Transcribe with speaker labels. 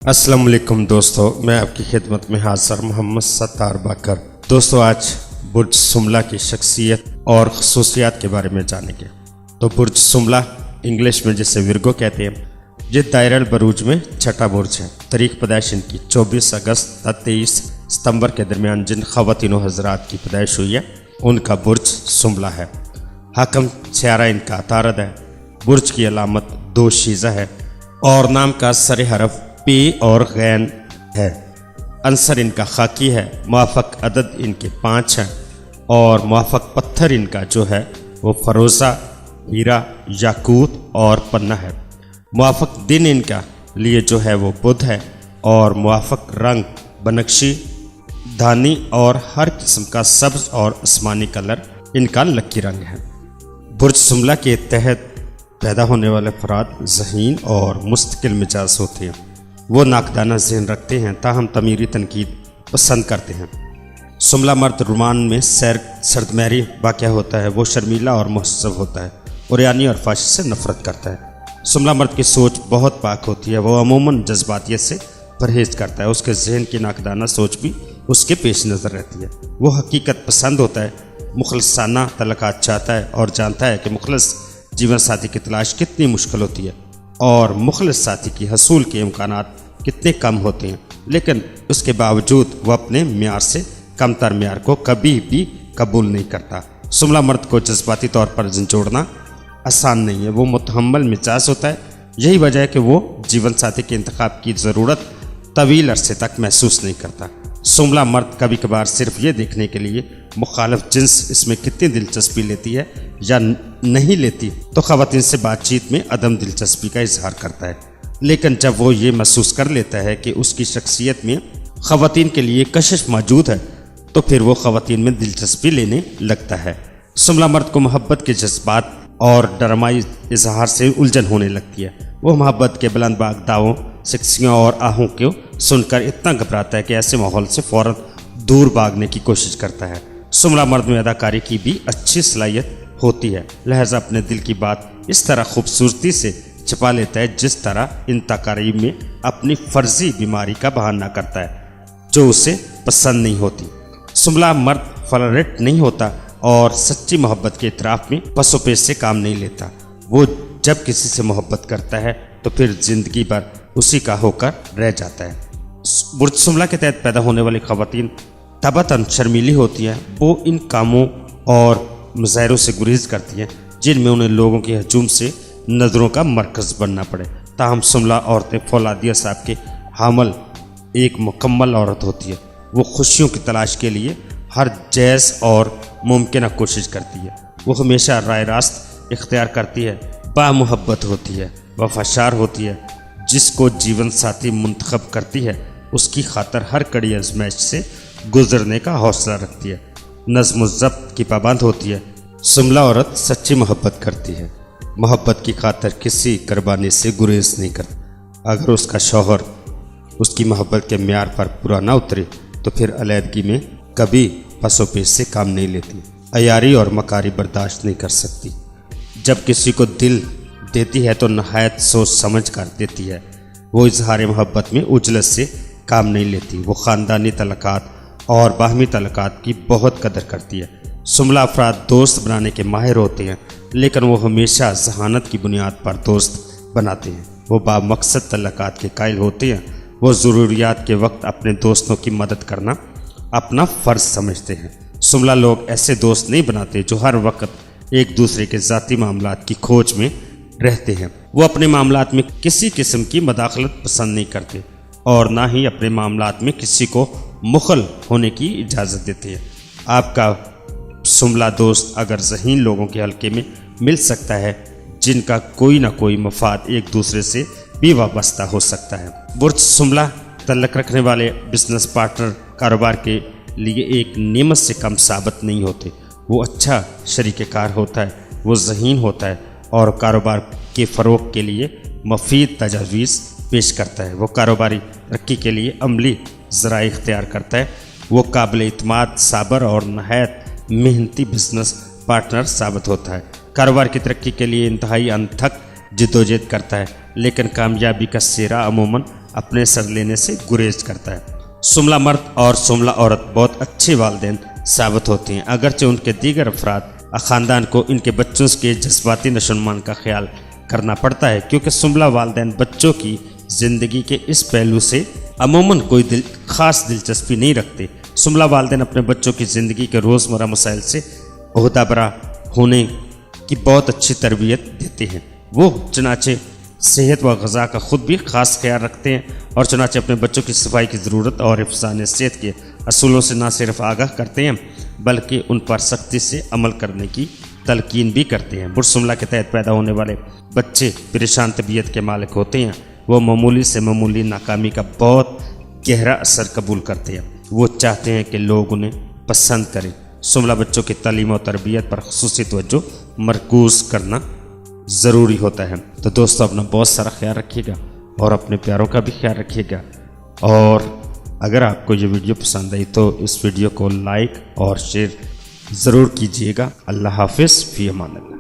Speaker 1: السلام علیکم دوستو، میں آپ کی خدمت میں حاضر محمد ستار باقر۔ دوستو، آج برج سملہ کی شخصیت اور خصوصیات کے بارے میں جانیں گے۔ تو برج سملہ انگلش میں جسے ورگو کہتے ہیں، یہ دائرہ البروج میں چھٹا برج ہے۔ تاریخ پیدائش ان کی 24 اگست تا 23 ستمبر کے درمیان جن خواتین و حضرات کی پیدائش ہوئی ہے ان کا برج سملہ ہے۔ حکم سیارہ ان کا عطارد ہے۔ برج کی علامت 2 شیزہ ہے اور نام کا سر حرف پی اور غین ہے۔ عنصر ان کا خاکی ہے۔ موافق عدد ان کے 5 ہیں اور موافق پتھر ان کا جو ہے وہ فروزہ، ہیرا، یاقوت اور پنہ ہے۔ موافق دن ان کا لیے جو ہے وہ بدھ ہے اور موافق رنگ بنفشی، دھانی اور ہر قسم کا سبز اور آسمانی کلر ان کا لکی رنگ ہے۔ برج سملہ کے تحت پیدا ہونے والے افراد ذہین اور مستقل مزاج ہوتے ہیں۔ وہ ناقدانہ ذہن رکھتے ہیں تاہم تعمیری تنقید پسند کرتے ہیں۔ سملہ مرد رومان میں سرد مہری واقع ہوتا ہے۔ وہ شرمیلا اور مہذب ہوتا ہے اور یعنی اور فحش سے نفرت کرتا ہے۔ سملہ مرد کی سوچ بہت پاک ہوتی ہے۔ وہ عموماً جذباتیت سے پرہیز کرتا ہے۔ اس کے ذہن کی ناقدانہ سوچ بھی اس کے پیش نظر رہتی ہے۔ وہ حقیقت پسند ہوتا ہے، مخلصانہ تعلقات چاہتا ہے اور جانتا ہے کہ مخلص جیون ساتھی کی تلاش کتنی مشکل ہوتی ہے اور مخلص ساتھی کی حصول کے امکانات کتنے کم ہوتے ہیں، لیکن اس کے باوجود وہ اپنے معیار سے کم تر معیار کو کبھی بھی قبول نہیں کرتا۔ سملہ مرد کو جذباتی طور پر جھنجھوڑنا آسان نہیں ہے۔ وہ متحمل مزاج ہوتا ہے۔ یہی وجہ ہے کہ وہ جیون ساتھی کے انتخاب کی ضرورت طویل عرصے تک محسوس نہیں کرتا۔ سملہ مرد کبھی کبھار صرف یہ دیکھنے کے لیے مخالف جنس اس میں کتنی دلچسپی لیتی ہے یا نہیں لیتی تو خواتین سے بات چیت میں عدم دلچسپی کا اظہار کرتا ہے، لیکن جب وہ یہ محسوس کر لیتا ہے کہ اس کی شخصیت میں خواتین کے لیے کشش موجود ہے تو پھر وہ خواتین میں دلچسپی لینے لگتا ہے۔ سملہ مرد کو محبت کے جذبات اور ڈرامائی اظہار سے الجھن ہونے لگتی ہے۔ وہ محبت کے بلند باغ دعووں، سکسیوں اور آہوں کو سن کر اتنا گھبراتا ہے کہ ایسے ماحول سے فوراً دور بھاگنے کی کوشش کرتا ہے۔ سملہ مرد میں اداکاری کی بھی اچھی صلاحیت ہوتی ہے، لہذا اپنے دل کی بات اس طرح خوبصورتی سے چھپا لیتا ہے جس طرح ان تقاریب میں اپنی فرضی بیماری کا بہانہ کرتا ہے جو اسے پسند نہیں ہوتی۔ سملہ مرد فلرٹ نہیں ہوتا اور سچی محبت کے اعتراف میں پس و پیش سے کام نہیں لیتا۔ وہ جب کسی سے محبت کرتا ہے تو پھر زندگی بھر اسی کا ہو کر رہ جاتا ہے۔ برج سملہ کے تحت پیدا ہونے والی خواتین طبعاً شرمیلی ہوتی ہیں۔ وہ ان کاموں اور مظاہروں سے گریز کرتی ہیں جن میں انہیں لوگوں کے ہجوم سے نظروں کا مرکز بننا پڑے۔ تاہم سملہ عورتیں فولادیہ صاحب کے حامل ایک مکمل عورت ہوتی ہے۔ وہ خوشیوں کی تلاش کے لیے ہر جائز اور ممکنہ کوشش کرتی ہے۔ وہ ہمیشہ رائے راست اختیار کرتی ہے، با محبت ہوتی ہے، وفادار ہوتی ہے۔ جس کو جیون ساتھی منتخب کرتی ہے اس کی خاطر ہر کڑی آزمائش سے گزرنے کا حوصلہ رکھتی ہے، نظم و ضبط کی پابند ہوتی ہے۔ سملہ عورت سچی محبت کرتی ہے، محبت کی خاطر کسی قربانی سے گریز نہیں کرتی۔ اگر اس کا شوہر اس کی محبت کے معیار پر پورا نہ اترے تو پھر علیحدگی میں کبھی پس و پیش سے کام نہیں لیتی، عیاری اور مکاری برداشت نہیں کر سکتی۔ جب کسی کو دل دیتی ہے تو نہایت سوچ سمجھ کر دیتی ہے۔ وہ اظہار محبت میں عجلت سے کام نہیں لیتی۔ وہ خاندانی تعلقات اور باہمی تعلقات کی بہت قدر کرتی ہے۔ سملہ افراد دوست بنانے کے ماہر ہوتے ہیں، لیکن وہ ہمیشہ ذہانت کی بنیاد پر دوست بناتے ہیں۔ وہ با مقصد تعلقات کے قائل ہوتے ہیں۔ وہ ضروریات کے وقت اپنے دوستوں کی مدد کرنا اپنا فرض سمجھتے ہیں۔ سملہ لوگ ایسے دوست نہیں بناتے جو ہر وقت ایک دوسرے کے ذاتی معاملات کی کھوج میں رہتے ہیں۔ وہ اپنے معاملات میں کسی قسم کی مداخلت پسند نہیں کرتے اور نہ ہی اپنے معاملات میں کسی کو مخل ہونے کی اجازت دیتے ہیں۔ آپ کا سملہ دوست اگر ذہین لوگوں کے حلقے میں مل سکتا ہے جن کا کوئی نہ کوئی مفاد ایک دوسرے سے بھی وابستہ ہو سکتا ہے۔ برج سملہ تعلق رکھنے والے بزنس پارٹنر کاروبار کے لیے ایک نعمت سے کم ثابت نہیں ہوتے۔ وہ اچھا شریک کار ہوتا ہے، وہ ذہین ہوتا ہے اور کاروبار کے فروغ کے لیے مفید تجاویز پیش کرتا ہے۔ وہ کاروباری ترقی کے لیے عملی ذرائع اختیار کرتا ہے۔ وہ قابل اعتماد، صابر اور نہایت محنتی بزنس پارٹنر ثابت ہوتا ہے۔ کاروبار کی ترقی کے لیے انتہائی انتھک جدوجہد کرتا ہے، لیکن کامیابی کا سہرا عموماً اپنے سر لینے سے گریز کرتا ہے۔ سملہ مرد اور سملہ عورت بہت اچھے والدین ثابت ہوتے ہیں، اگرچہ ان کے دیگر افراد خاندان کو ان کے بچوں کے جذباتی نشو و نما کا خیال کرنا پڑتا ہے، کیونکہ سملہ والدین بچوں کی زندگی کے اس پہلو سے عموماً کوئی خاص دلچسپی نہیں رکھتے۔ سملہ والدین اپنے بچوں کی زندگی کے روزمرہ مسائل سے عہدہ برا ہونے کی بہت اچھی تربیت دیتے ہیں۔ وہ چنانچہ صحت و غذا کا خود بھی خاص خیال رکھتے ہیں اور چنانچہ اپنے بچوں کی صفائی کی ضرورت اور حفظان صحت کے اصولوں سے نہ صرف آگاہ کرتے ہیں بلکہ ان پر سختی سے عمل کرنے کی تلقین بھی کرتے ہیں۔ برج سملہ کے تحت پیدا ہونے والے بچے پریشان طبیعت کے مالک ہوتے ہیں۔ وہ معمولی سے معمولی ناکامی کا بہت گہرا اثر قبول کرتے ہیں۔ وہ چاہتے ہیں کہ لوگ انہیں پسند کریں۔ سملہ بچوں کی تعلیم و تربیت پر خصوصی توجہ مرکوز کرنا ضروری ہوتا ہے۔ تو دوستو اپنا بہت سارا خیال رکھیے گا اور اپنے پیاروں کا بھی خیال رکھیے گا، اور اگر آپ کو یہ ویڈیو پسند آئی تو اس ویڈیو کو لائک اور شیئر ضرور کیجیے گا۔ اللہ حافظ، فی امان اللہ۔